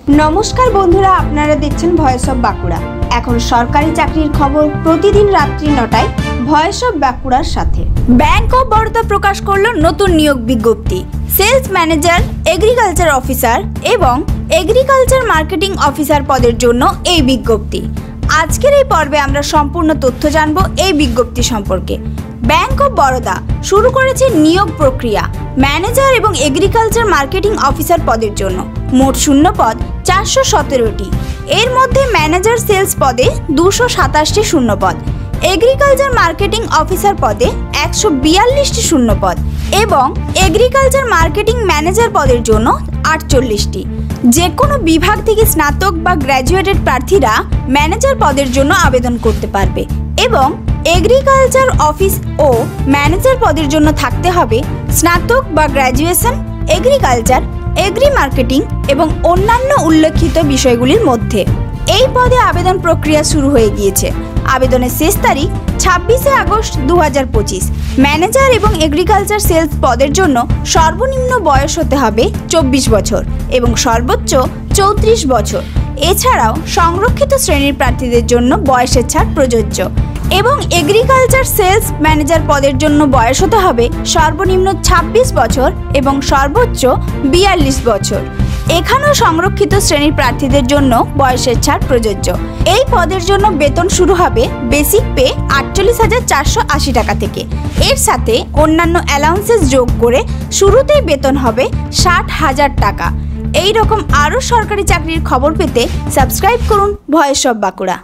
নমস্কার বন্ধুরা, আপনারা দেখছেন ভয়েস অফ বাঁকুড়া। এখন সরকারি চাকরির খবর প্রতিদিন রাত্রি 9টায় ভয়েস অফ বাঁকুড়ার সাথে। ব্যাংক অফ বরোদা প্রকাশ করলো নতুন নিয়োগ বিজ্ঞপ্তি। সেলস ম্যানেজার, এগ্রিকালচার অফিসার এবং এগ্রিকালচার মার্কেটিং অফিসার পদের জন্য এই বিজ্ঞপ্তি। আজকের এই পর্বে আমরা সম্পূর্ণ তথ্য জানব এই বিজ্ঞপ্তি সম্পর্কে। ব্যাংক অফ বরোদা শুরু করেছে নিয়োগ প্রক্রিয়া ম্যানেজার এবং এগ্রিকালচার মার্কেটিং অফিসার পদের জন্য। মোট শূন্য পদ 417টি। এর মধ্যে ম্যানেজার সেলস পদে 227টি শূন্য পদ, এগ্রিকালচার মার্কেটিং অফিসার পদে 142টি শূন্য পদ এবং এগ্রিকালচার মার্কেটিং ম্যানেজার পদের জন্য 48টি। যে কোনো বিভাগ থেকে স্নাতক বা গ্র্যাজুয়েটেড প্রার্থীরা ম্যানেজার পদের জন্য আবেদন করতে পারবে এবং এগ্রিকালচার অফিস ও ম্যানেজার পদের জন্য থাকতে হবে স্নাতক বা গ্র্যাজুয়েশন, এগ্রিকালচার, এগ্রি মার্কেটিং এবং অন্যান্য উল্লেখিত বিষয়গুলির মধ্যে। এই পদে আবেদন প্রক্রিয়া শুরু হয়ে গিয়েছে। আবেদনের শেষ তারিখ 26শে আগস্ট 2025। ম্যানেজার এবং এগ্রিকালচার সেলস পদের জন্য সর্বনিম্ন বয়স হতে হবে 24 বছর এবং সর্বোচ্চ 34 বছর। এছাড়াও সংরক্ষিত শ্রেণীর প্রার্থীদের জন্য বয়সের ছাড় প্রযোজ্য এবং এগ্রিকালচার সেলস ম্যানেজার পদের জন্য বয়স হতে হবে সর্বনিম্ন 26 বছর এবং সর্বোচ্চ 42 বছর। এখানেও সংরক্ষিত শ্রেণীর প্রার্থীদের জন্য বয়সের ছাড় প্রযোজ্য। এই পদের জন্য বেতন শুরু হবে বেসিক পে 48,480 টাকা থেকে। এর সাথে অন্যান্য অ্যালাউন্সেস যোগ করে শুরুতেই বেতন হবে 60,000 টাকা। এই রকম আরও সরকারি চাকরির খবর পেতে সাবস্ক্রাইব করুন ভয়েস অফ বাঁকুড়া।